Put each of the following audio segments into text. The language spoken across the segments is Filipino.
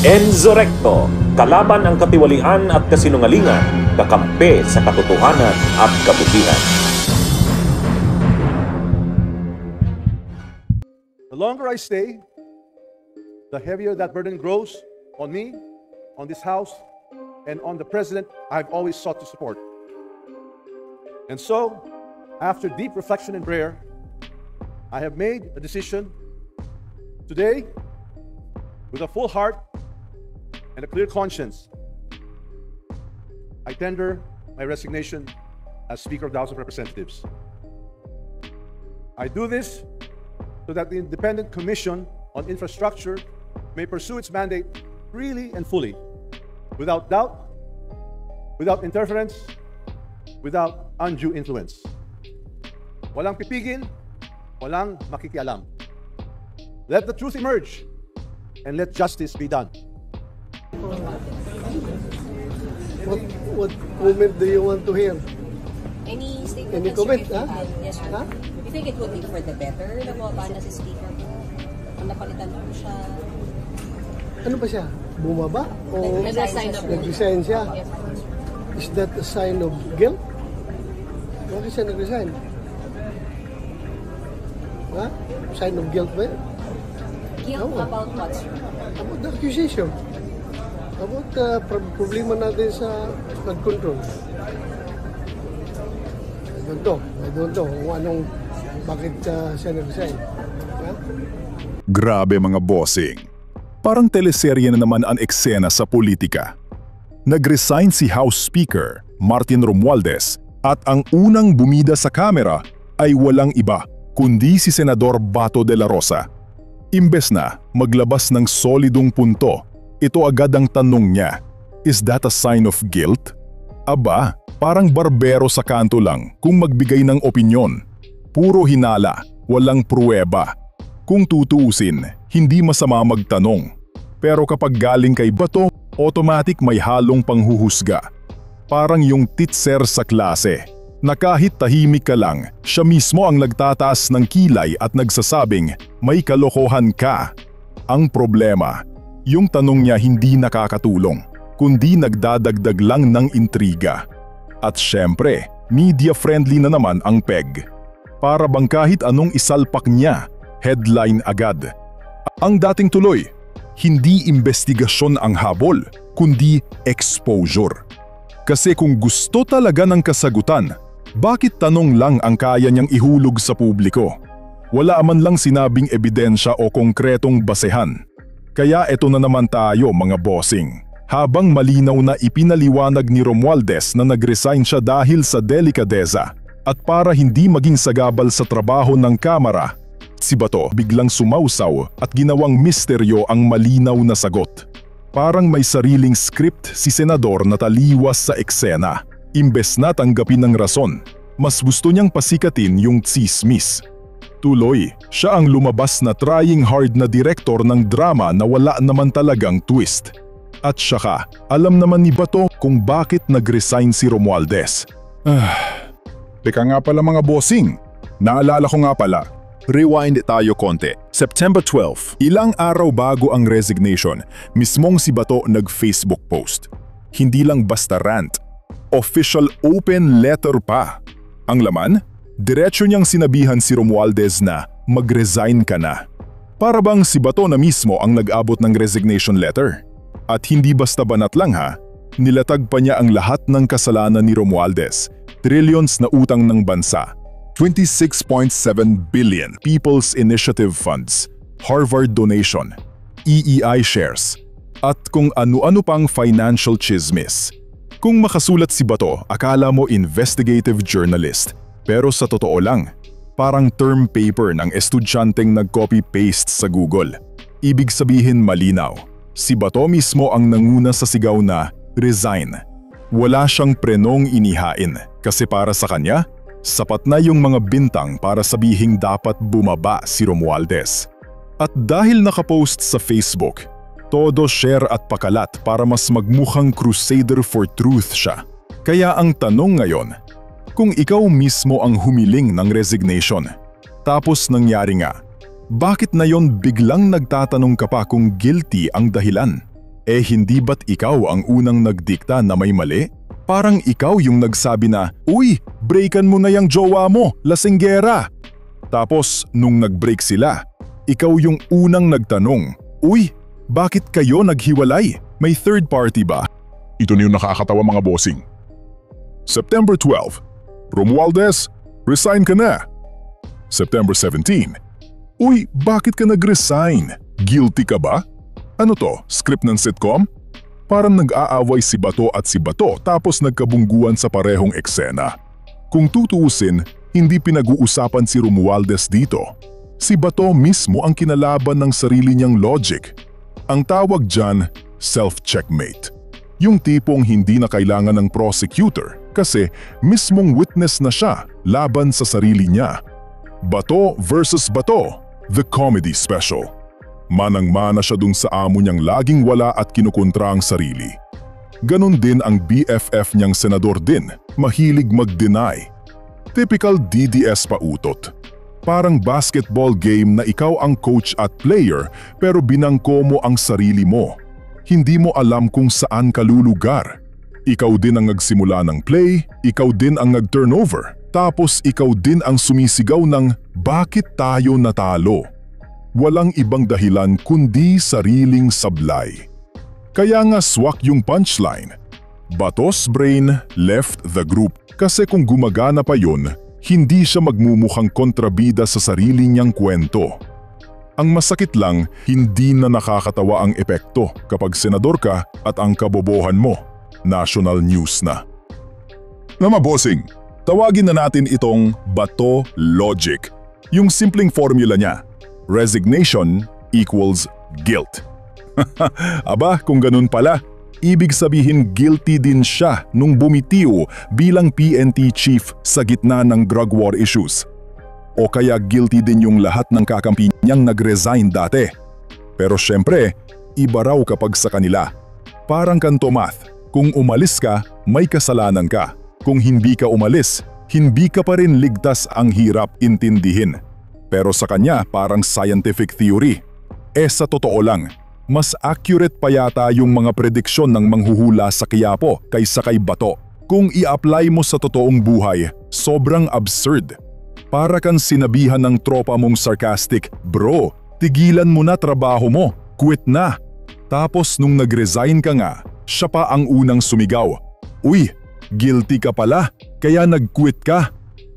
Enzo Recto, kalaban ang katiwalian at kasinungalingan, kakampi sa katotohanan at kabutihan. The longer I stay, the heavier that burden grows on me, on this house, and on the president I've always sought to support. And so, after deep reflection and prayer, I have made a decision today with a full heart and a clear conscience. I tender my resignation as Speaker of the House of Representatives. I do this so that the Independent Commission on Infrastructure may pursue its mandate freely and fully, without doubt, without interference, without undue influence. Walang pipigil, walang makikialam. Let the truth emerge and let justice be done. What comment do you want to hear? Any statement? Any comment, sir, ha? Yes, sir. Ha? You think it would be for the better na bumaba na si Speaker po? Kung napalitan po siya? Ano ba siya? Bumaba? O nag-resign siya? Yes, sir. Is that a sign of guilt? Bakit siya nag-resign? Ha? Sign of guilt ba yun? Guilt about what, sir? About the accusation. About the problema natin sa flood control. I don't know kung anong, bakit siya nag-resign. Ha? Grabe mga bossing. Parang teleserye na naman ang eksena sa politika. Nag-resign si House Speaker Martin Romualdez at ang unang bumida sa kamera ay walang iba kundi si Senador Bato de la Rosa. Imbes na maglabas ng solidong punto, ito agad ang tanong niya, is that a sign of guilt? Aba, parang barbero sa kanto lang kung magbigay ng opinyon. Puro hinala, walang pruweba. Kung tutuusin, hindi masama magtanong. Pero kapag galing kay Bato, automatic may halong panghuhusga. Parang yung teacher sa klase, na kahit tahimik ka lang, siya mismo ang nagtataas ng kilay at nagsasabing, may kalokohan ka. Ang problema, yung tanong niya hindi nakakatulong, kundi nagdadagdag lang ng intriga. At syempre, media-friendly na naman ang PEG. Para bang kahit anong isalpak niya, headline agad. Ang dating tuloy, hindi investigasyon ang habol, kundi exposure. Kasi kung gusto talaga ng kasagutan, bakit tanong lang ang kaya niyang ihulog sa publiko? Wala man lang sinabing ebidensya o konkretong basehan. Kaya eto na naman tayo mga bossing. Habang malinaw na ipinaliwanag ni Romualdez na nag-resign siya dahil sa delikadeza at para hindi maging sagabal sa trabaho ng Kamara, si Bato biglang sumausaw at ginawang misteryo ang malinaw na sagot. Parang may sariling script si Senador na taliwas sa eksena. Imbes na tanggapin ng rason, mas gusto niyang pasikatin yung tsismis. Tuloy, siya ang lumabas na trying hard na direktor ng drama na wala naman talagang twist. At saka, alam naman ni Bato kung bakit nag-resign si Romualdez. Teka nga pala mga bossing, naalala ko nga pala. Rewind tayo konti. September 12, ilang araw bago ang resignation, mismong si Bato nag-Facebook post. Hindi lang basta rant. Official open letter pa. Ang laman, diretso niyang sinabihan si Romualdez na mag-resign ka na. Para bang si Bato na mismo ang nag-abot ng resignation letter. At hindi basta banat lang ha, nilatag pa niya ang lahat ng kasalanan ni Romualdez, trillions na utang ng bansa, 26.7 billion People's Initiative Funds, Harvard donation, EEI shares, at kung ano-ano pang financial chismis. Kung makasulat si Bato, akala mo investigative journalist. Pero sa totoo lang, parang term paper ng estudyanteng nag-copy-paste sa Google. Ibig sabihin malinaw, si Bato mismo ang nanguna sa sigaw na resign. Wala siyang prenong inihain kasi para sa kanya, sapat na yung mga bintang para sabihing dapat bumaba si Romualdez. At dahil nakapost sa Facebook, todo share at pakalat para mas magmukhang crusader for truth siya. Kaya ang tanong ngayon, kung ikaw mismo ang humiling ng resignation, tapos nangyari nga, bakit na yon biglang nagtatanong ka pa kung guilty ang dahilan? Hindi ba't ikaw ang unang nagdikta na may mali? Parang ikaw yung nagsabi na, "Uy, breakan mo na yung jowa mo, lasinggera." Tapos nung nag-break sila, ikaw yung unang nagtanong, "Uy, bakit kayo naghiwalay? May third party ba?" Ito na yung nakakatawa mga bossing. September 12, Romualdez, resign ka na. September 17, "Uy, bakit ka nag-resign? Guilty ka ba?" Ano to, script ng sitcom? Parang nag-aaway si Bato at si Bato tapos nagkabungguan sa parehong eksena. Kung tutuusin, hindi pinag-uusapan si Romualdez dito. Si Bato mismo ang kinalaban ng sarili niyang logic. Ang tawag dyan, self-checkmate. Yung tipong hindi na kailangan ng prosecutor kasi mismong witness na siya laban sa sarili niya. Bato versus Bato, the comedy special. Manang-mana siya dun sa amo niyang laging wala at kinukontra ang sarili. Ganon din ang BFF niyang senador din, mahilig mag-deny. Typical DDS pautot. Parang basketball game na ikaw ang coach at player pero binangko mo ang sarili mo. Hindi mo alam kung saan ka lulugar. Ikaw din ang nagsimula ng play, ikaw din ang nag-turnover, tapos ikaw din ang sumisigaw ng bakit tayo natalo. Walang ibang dahilan kundi sariling sablay. Kaya nga swak yung punchline. Bato's brain left the group kasi kung gumagana pa yun, hindi siya magmumukhang kontrabida sa sarili niyang kwento. Ang masakit lang, hindi na nakakatawa ang epekto kapag senador ka at ang kabobohan mo, national news na. Mga bossing, tawagin na natin itong Bato Logic. Yung simpleng formula niya. Resignation equals guilt. Aba, kung ganun pala, ibig sabihin guilty din siya nung bumitiw bilang PNP chief sa gitna ng drug war issues. O kaya guilty din yung lahat ng kakampi niyang nag-resign dati. Pero syempre, iba raw kapag sa kanila. Parang kanto math, kung umalis ka, may kasalanan ka. Kung hindi ka umalis, hindi ka pa rin ligtas, ang hirap intindihin. Pero sa kanya parang scientific theory. Sa totoo lang, mas accurate pa yata yung mga prediksyon ng manghuhula sa Quiapo kaysa kay Bato. Kung i-apply mo sa totoong buhay, sobrang absurd. Para kang sinabihan ng tropa mong sarcastic, "Bro, tigilan mo na trabaho mo, quit na." Tapos nung nag-resign ka nga, siya pa ang unang sumigaw, "Uy, guilty ka pala, kaya nag-quit ka."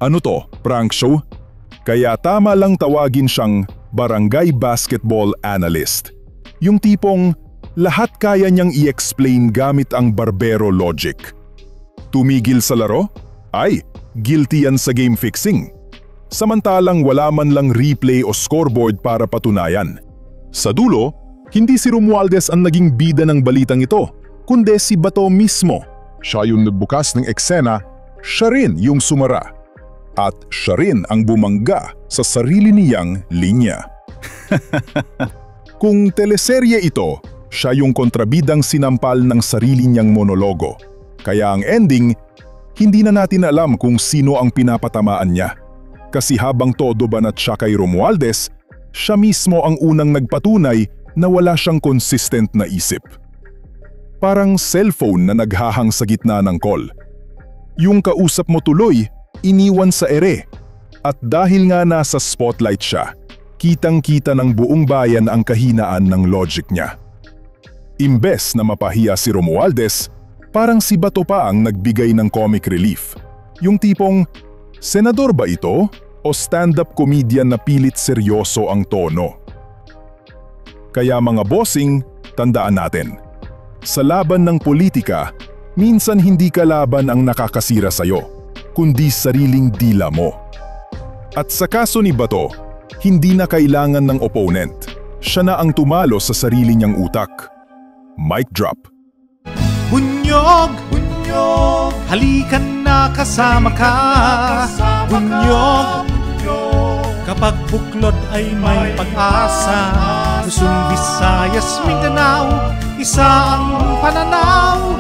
Ano to, prank show? Kaya tama lang tawagin siyang barangay basketball analyst. Yung tipong lahat kaya niyang i-explain gamit ang barbero logic. Tumigil sa laro? Ay, guilty yan sa game fixing. Samantalang wala man lang replay o scoreboard para patunayan. Sa dulo, hindi si Romualdez ang naging bida ng balitang ito, kundi si Bato mismo. Siya yung nagbukas ng eksena, siya rin yung sumara. At siya rin ang bumangga sa sarili niyang linya. Kung teleserye ito, siya yung kontrabidang sinampal ng sarili niyang monologo. Kaya ang ending, hindi na natin alam kung sino ang pinapatamaan niya. Kasi habang todo banat siya kay Romualdez, siya mismo ang unang nagpatunay na wala siyang consistent na isip. Parang cellphone na naghahang sa gitna ng call. Yung kausap mo tuloy, iniwan sa ere. At dahil nga nasa spotlight siya, kitang-kita ng buong bayan ang kahinaan ng logic niya. Imbes na mapahiya si Romualdez, parang si Bato pa ang nagbigay ng comic relief. Yung tipong, senador ba ito? O stand-up comedian na pilit seryoso ang tono? Kaya mga bossing, tandaan natin. Sa laban ng politika, minsan hindi kalaban ang nakakasira sa'yo, kundi sariling dila mo. At sa kaso ni Bato, hindi na kailangan ng opponent. Siya na ang tumalo sa sarili niyang utak. Mic drop. Bunyog! Bunyog! Halikan na kasama ka! Bunyog! Kapag buklod ay may pag-asa, Luzon, Visayas, Mindanao, isa ang pananaw.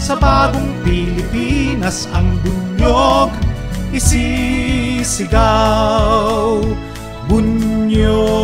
Sa bagong Pilipinas ang bunyog isisigaw. Bunyog.